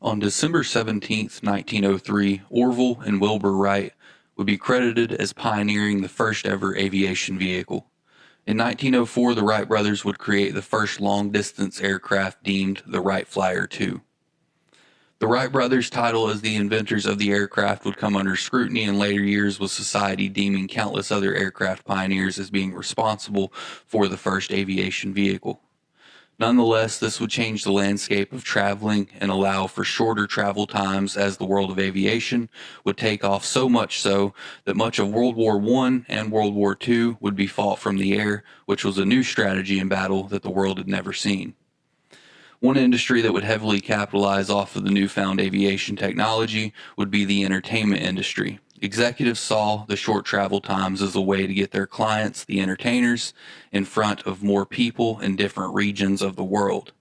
On December 17, 1903, Orville and Wilbur Wright would be credited as pioneering the first ever aviation vehicle. In 1904, the Wright brothers would create the first long-distance aircraft deemed the Wright Flyer II. The Wright brothers' title as the inventors of the aircraft would come under scrutiny in later years, with society deeming countless other aircraft pioneers as being responsible for the first aviation vehicle. Nonetheless, this would change the landscape of traveling and allow for shorter travel times, as the world of aviation would take off, so much so that much of World War I and World War II would be fought from the air, which was a new strategy in battle that the world had never seen. One industry that would heavily capitalize off of the newfound aviation technology would be the entertainment industry. Executives saw the short travel times as a way to get their clients, the entertainers, in front of more people in different regions of the world.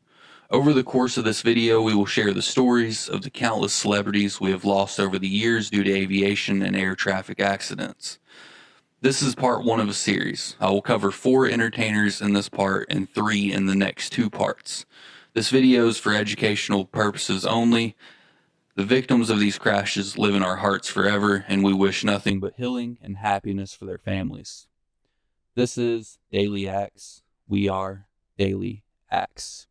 Over the course of this video, we will share the stories of the countless celebrities we have lost over the years due to aviation and air traffic accidents. This is part one of a series. I will cover 4 entertainers in this part and 3 in the next 2 parts. This video is for educational purposes only. The victims of these crashes live in our hearts forever, and we wish nothing but healing and happiness for their families. This is Daily Acts. We are Daily Acts.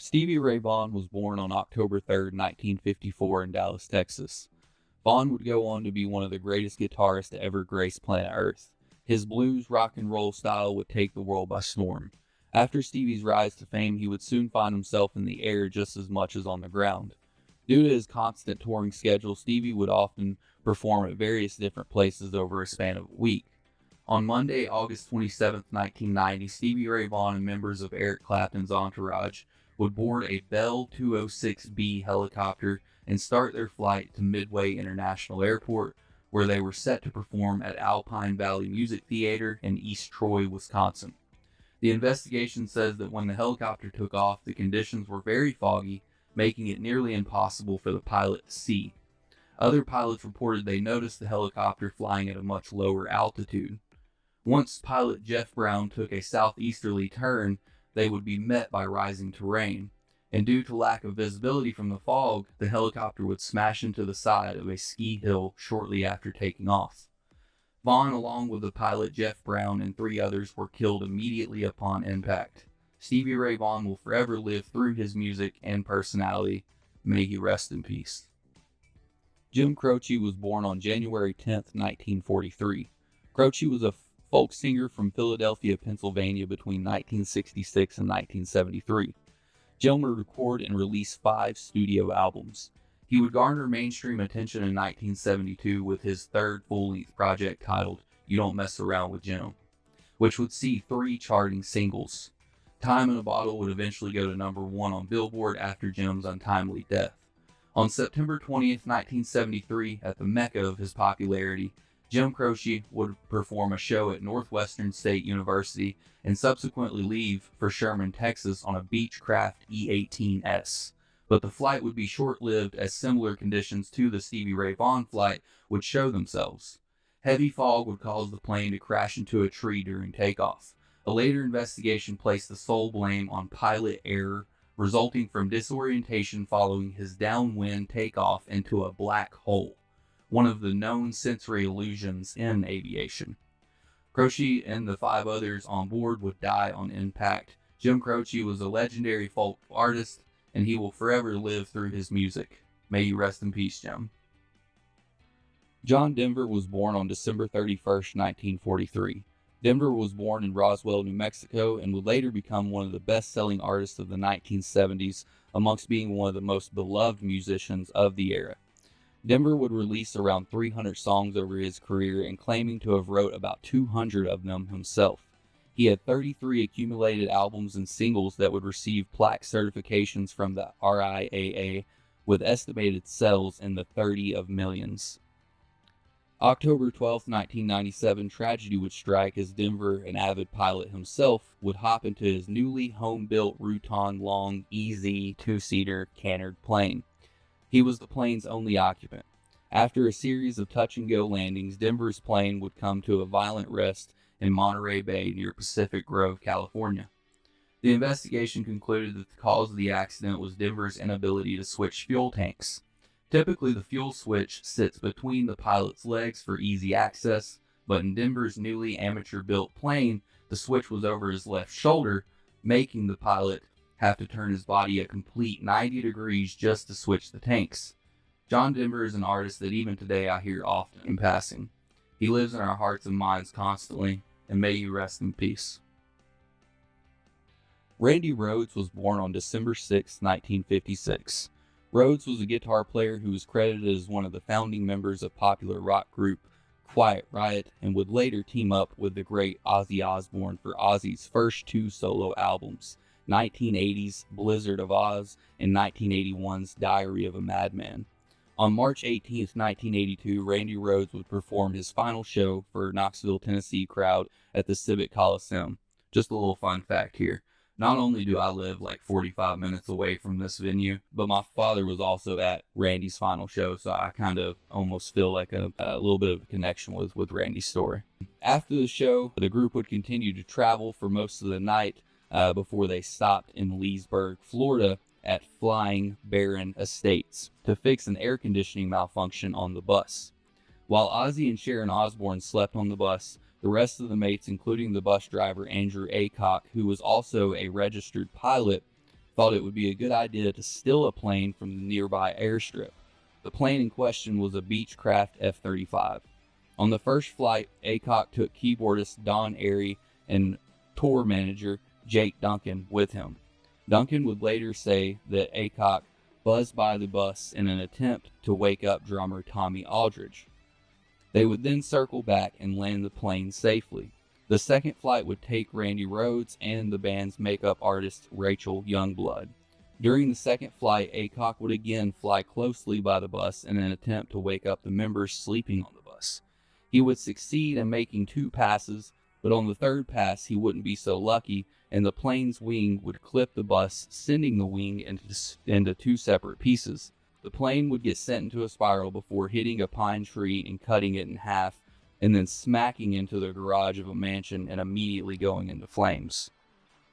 Stevie Ray Vaughan was born on October 3, 1954 in Dallas, Texas. Vaughan would go on to be one of the greatest guitarists to ever grace planet Earth. His blues, rock and roll style would take the world by storm. After Stevie's rise to fame, he would soon find himself in the air just as much as on the ground. Due to his constant touring schedule, Stevie would often perform at various different places over a span of a week. On Monday, August 27, 1990, Stevie Ray Vaughan and members of Eric Clapton's entourage would board a Bell 206B helicopter and start their flight to Midway International Airport, where they were set to perform at Alpine Valley Music Theater in East Troy, Wisconsin. The investigation says that when the helicopter took off, the conditions were very foggy, making it nearly impossible for the pilot to see. Other pilots reported they noticed the helicopter flying at a much lower altitude. Once pilot Jeff Brown took a southeasterly turn, they would be met by rising terrain, and due to lack of visibility from the fog, the helicopter would smash into the side of a ski hill shortly after taking off. Vaughan, along with the pilot Jeff Brown and 3 others, were killed immediately upon impact. Stevie Ray Vaughan will forever live through his music and personality. May he rest in peace. Jim Croce was born on January 10, 1943. Croce was a folk singer from Philadelphia, Pennsylvania between 1966 and 1973. Jim would record and release 5 studio albums. He would garner mainstream attention in 1972 with his 3rd full-length project titled You Don't Mess Around with Jim, which would see 3 charting singles. Time in a Bottle would eventually go to number 1 on Billboard after Jim's untimely death. On September 20th, 1973, at the mecca of his popularity, Jim Croce would perform a show at Northwestern State University and subsequently leave for Sherman, Texas on a Beechcraft E-18S. But the flight would be short-lived, as similar conditions to the Stevie Ray Vaughan flight would show themselves. Heavy fog would cause the plane to crash into a tree during takeoff. A later investigation placed the sole blame on pilot error, resulting from disorientation following his downwind takeoff into a black hole, one of the known sensory illusions in aviation. Croce and the 5 others on board would die on impact. Jim Croce was a legendary folk artist, and he will forever live through his music. May you rest in peace, Jim. John Denver was born on December 31, 1943. Denver was born in Roswell, New Mexico, and would later become one of the best-selling artists of the 1970s, amongst being one of the most beloved musicians of the era. Denver would release around 300 songs over his career, and claiming to have wrote about 200 of them himself. He had 33 accumulated albums and singles that would receive plaque certifications from the RIAA, with estimated sales in the 30 of millions. October 12, 1997, tragedy would strike as Denver, an avid pilot himself, would hop into his newly home-built Rutan Long EZ two-seater cantered plane. He was the plane's only occupant. After a series of touch-and-go landings, Denver's plane would come to a violent rest in Monterey Bay near Pacific Grove, California. The investigation concluded that the cause of the accident was Denver's inability to switch fuel tanks. Typically, the fuel switch sits between the pilot's legs for easy access, but in Denver's newly amateur-built plane, the switch was over his left shoulder, making the pilot have to turn his body a complete 90 degrees just to switch the tanks. John Denver is an artist that even today I hear often in passing. He lives in our hearts and minds constantly, and may you rest in peace. Randy Rhoads was born on December 6, 1956. Rhoads was a guitar player who was credited as one of the founding members of popular rock group Quiet Riot, and would later team up with the great Ozzy Osbourne for Ozzy's first two solo albums, 1980's Blizzard of Oz and 1981's Diary of a Madman. On March 18, 1982, Randy Rhoads would perform his final show for Knoxville, Tennessee crowd at the Civic Coliseum. Just a little fun fact here. Not only do I live like 45 minutes away from this venue, but my father was also at Randy's final show, so I kind of almost feel like a little bit of a connection with Randy's story. After the show, the group would continue to travel for most of the night before they stopped in Leesburg, Florida at Flying Baron Estates to fix an air conditioning malfunction on the bus. While Ozzy and Sharon Osbourne slept on the bus, the rest of the mates, including the bus driver Andrew Aycock, who was also a registered pilot, thought it would be a good idea to steal a plane from the nearby airstrip. The plane in question was a Beechcraft F-35. On the first flight, Aycock took keyboardist Don Airey and tour manager Jake Duncan with him. Duncan would later say that Aycock buzzed by the bus in an attempt to wake up drummer Tommy Aldridge. They would then circle back and land the plane safely. The second flight would take Randy Rhoads and the band's makeup artist Rachel Youngblood. During the second flight, Aycock would again fly closely by the bus in an attempt to wake up the members sleeping on the bus. He would succeed in making 2 passes, but on the third pass he wouldn't be so lucky, and the plane's wing would clip the bus, sending the wing into 2 separate pieces. The plane would get sent into a spiral before hitting a pine tree and cutting it in half, and then smacking into the garage of a mansion and immediately going into flames.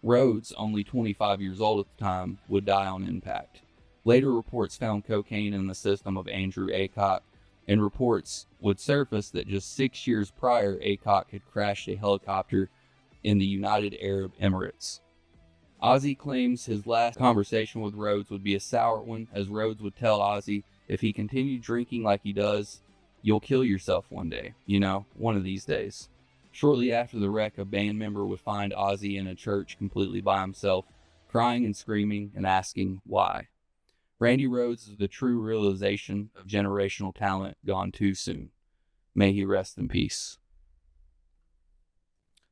Rhoads, only 25 years old at the time, would die on impact. Later reports found cocaine in the system of Andrew Aycock, and reports would surface that just 6 years prior, Aycock had crashed a helicopter in the United Arab Emirates. Ozzy claims his last conversation with Rhoads would be a sour one, as Rhoads would tell Ozzy, if he continued drinking like he does, you'll kill yourself one day, one of these days. Shortly after the wreck, a band member would find Ozzy in a church completely by himself, crying and screaming and asking why. Randy Rhoads is the true realization of generational talent gone too soon. May he rest in peace.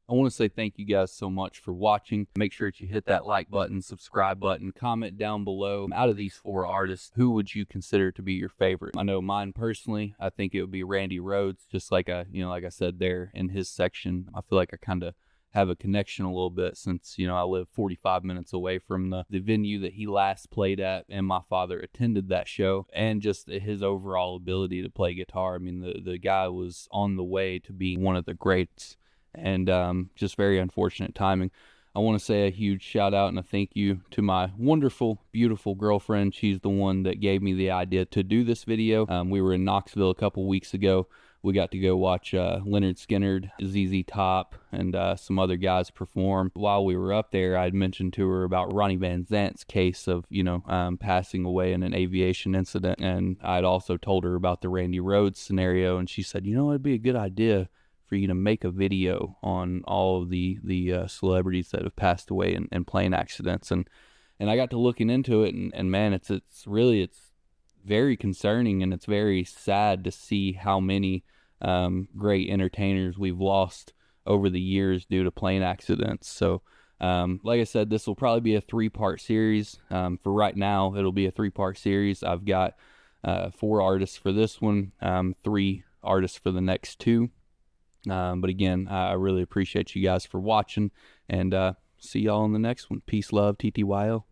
I want to say thank you guys so much for watching. Make sure that you hit that like button, subscribe button, comment down below. Out of these 4 artists, who would you consider to be your favorite? I know mine personally, I think it would be Randy Rhoads, just like I said there in his section. I feel like I kind of have a connection a little bit since, I live 45 minutes away from the venue that he last played at, and my father attended that show, and just his overall ability to play guitar. I mean, the guy was on the way to being one of the greats. And just very unfortunate timing. I want to say a huge shout out and a thank you to my wonderful, beautiful girlfriend. She's the one that gave me the idea to do this video. We were in Knoxville a couple weeks ago. We got to go watch Lynyrd Skynyrd, ZZ Top, and some other guys perform. While we were up there, I'd mentioned to her about Ronnie Van Zant's case of, passing away in an aviation incident. And I'd also told her about the Randy Rhoads scenario. And she said, it'd be a good idea for you to make a video on all of the celebrities that have passed away in plane accidents, and I got to looking into it, and man, it's very concerning, and it's very sad to see how many great entertainers we've lost over the years due to plane accidents. So like I said, this will probably be a 3-part series. For right now, it'll be a 3-part series. I've got 4 artists for this one, 3 artist for the next two. But again, I really appreciate you guys for watching, and see y'all in the next one. Peace, love, TTYL.